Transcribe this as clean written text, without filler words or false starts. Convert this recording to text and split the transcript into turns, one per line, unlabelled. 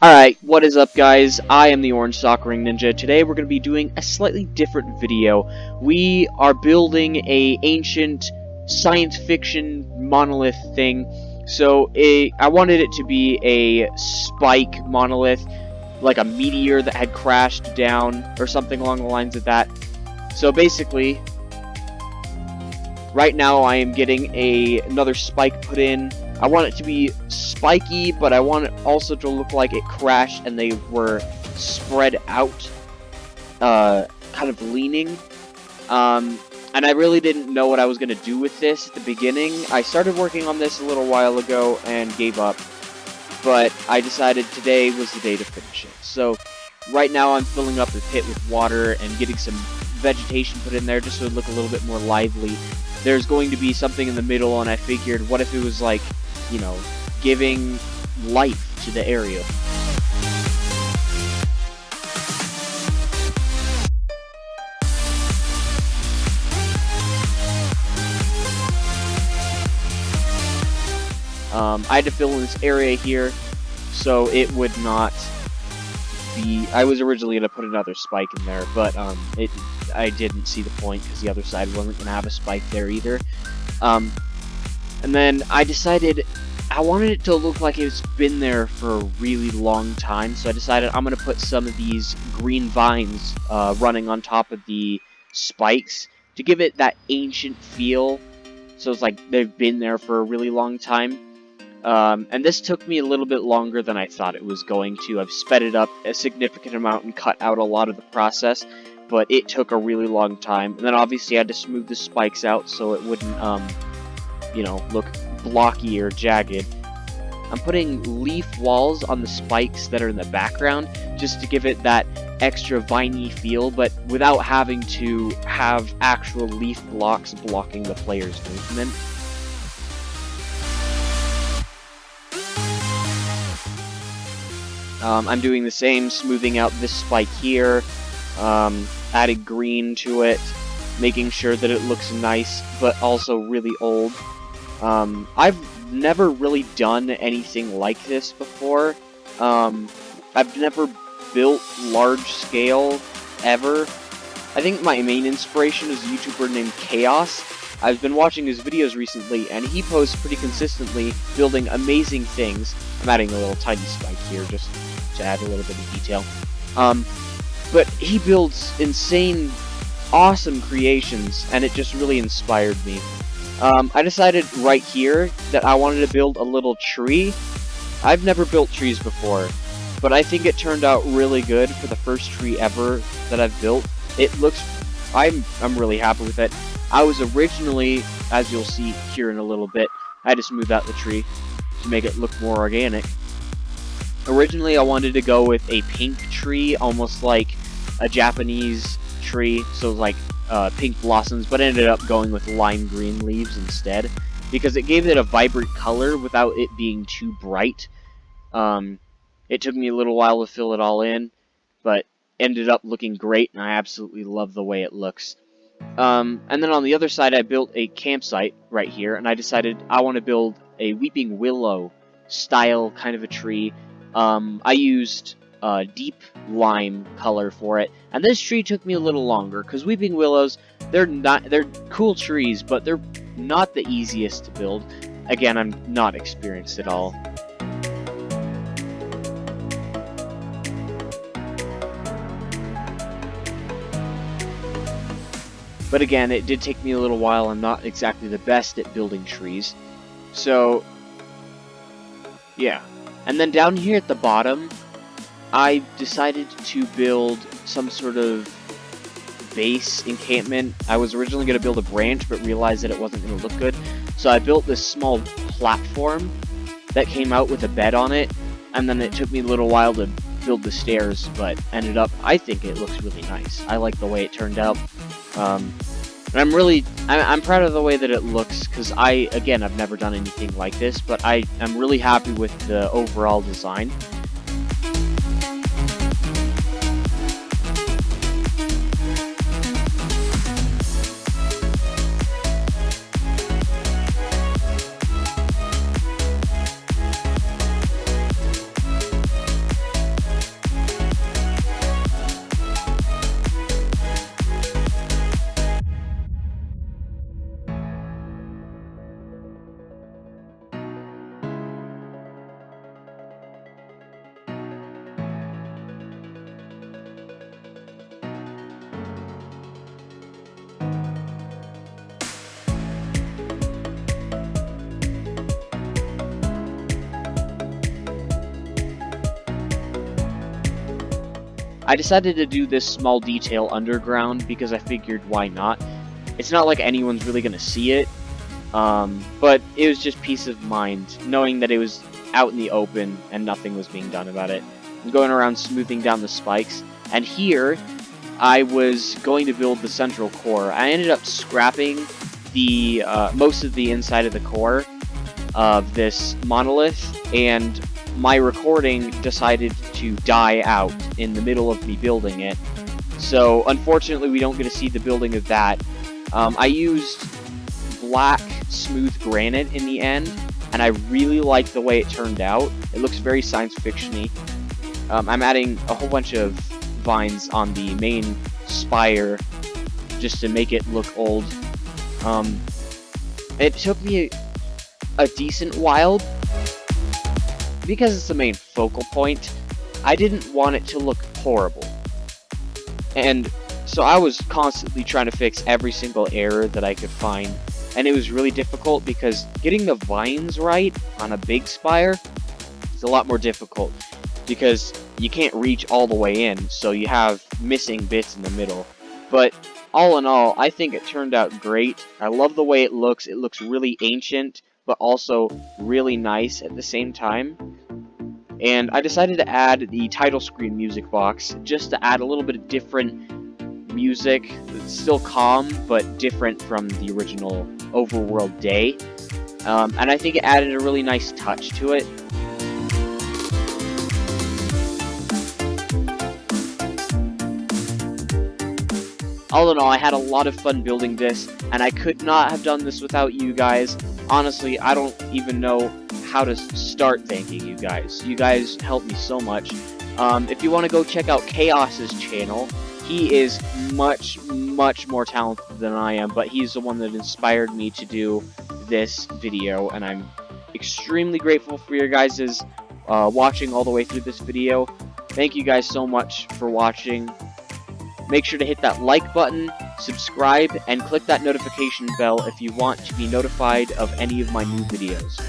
Alright, what is up guys? I am the Orange Soccering Ninja. Today we're going to be doing a slightly different video. We are building a ancient science fiction monolith thing. So I wanted it to be a spike monolith, like a meteor that had crashed down or something along the lines of that. So basically, right now I am getting another spike put in. I want it to be spiky, but I want it also to look like it crashed and they were spread out, kind of leaning. And I really didn't know what I was going to do with this at the beginning. I started working on this a little while ago and gave up, but I decided today was the day to finish it. So right now I'm filling up the pit with water and getting some vegetation put in there just so it would look a little bit more lively. There's going to be something in the middle, and I figured, what if it was like, you know, giving life to the area. I had to fill in this area here so it would not be... I was originally going to put another spike in there, but I didn't see the point because the other side wasn't going to have a spike there either. And then I decided I wanted it to look like it's been there for a really long time, so I decided I'm going to put some of these green vines running on top of the spikes to give it that ancient feel, so it's like they've been there for a really long time. And this took me a little bit longer than I thought it was going to. I've sped it up a significant amount and cut out a lot of the process, but it took a really long time. And then obviously I had to smooth the spikes out so it wouldn't, you know, look blocky or jagged. I'm putting leaf walls on the spikes that are in the background just to give it that extra viney feel, but without having to have actual leaf blocks blocking the player's movement. I'm doing the same, smoothing out this spike here, adding green to it, making sure that it looks nice, but also really old. I've never really done anything like this before. I've never built large scale, ever. I think my main inspiration is a YouTuber named Khaios. I've been watching his videos recently, and he posts pretty consistently building amazing things. I'm adding a little tiny spike here just to add a little bit of detail. But he builds insane, awesome creations, and it just really inspired me. I decided right here that I wanted to build a little tree. I've never built trees before, but I think it turned out really good for the first tree ever that I've built. It looks... I'm really happy with it. I was originally, as you'll see here in a little bit, I had to smooth out the tree to make it look more organic. Originally I wanted to go with a pink tree, almost like a Japanese tree, so like pink blossoms, but ended up going with lime green leaves instead, because it gave it a vibrant color without it being too bright. It took me a little while to fill it all in, but ended up looking great, and I absolutely love the way it looks. And then on the other side, I built a campsite right here, and I decided I want to build a weeping willow style kind of a tree. I used deep lime color for it, and this tree took me a little longer because weeping willows, they're cool trees, but they're not the easiest to build. Again, I'm not experienced at all. But again, it did take me a little while. I'm not exactly the best at building trees. So, yeah. And then down here at the bottom, I decided to build some sort of base encampment. I was originally going to build a branch, but realized that it wasn't going to look good. So I built this small platform that came out with a bed on it. And then it took me a little while to build the stairs, but ended up, I think it looks really nice. I like the way it turned out. And I'm proud of the way that it looks, because again, I've never done anything like this, but I'm really happy with the overall design. I decided to do this small detail underground because I figured why not. It's not like anyone's really going to see it, but it was just peace of mind, knowing that it was out in the open and nothing was being done about it. I'm going around smoothing down the spikes, and here I was going to build the central core. I ended up scrapping the most of the inside of the core of this monolith, and my recording decided to die out in the middle of me building it. So unfortunately we don't get to see the building of that. I used black smooth granite in the end, and I really like the way it turned out. It looks very science fiction-y. I'm adding a whole bunch of vines on the main spire just to make it look old. It took me a decent while because it's the main focal point. I didn't want it to look horrible, and so I was constantly trying to fix every single error that I could find, and it was really difficult because getting the vines right on a big spire is a lot more difficult because you can't reach all the way in, so you have missing bits in the middle. But all in all, I think it turned out great. I love the way it looks. It looks really ancient, but also really nice at the same time. And I decided to add the title screen music box just to add a little bit of different music. It's still calm, but different from the original Overworld Day. And I think it added a really nice touch to it. All in all, I had a lot of fun building this, and I could not have done this without you guys. Honestly, I don't even know how to start thanking you guys. You guys helped me so much. If you want to go check out Khaios' channel, he is much more talented than I am, but he's the one that inspired me to do this video, and I'm extremely grateful for your guys' watching all the way through this video. Thank you guys so much for watching. Make sure to hit that like button, subscribe, and click that notification bell if you want to be notified of any of my new videos.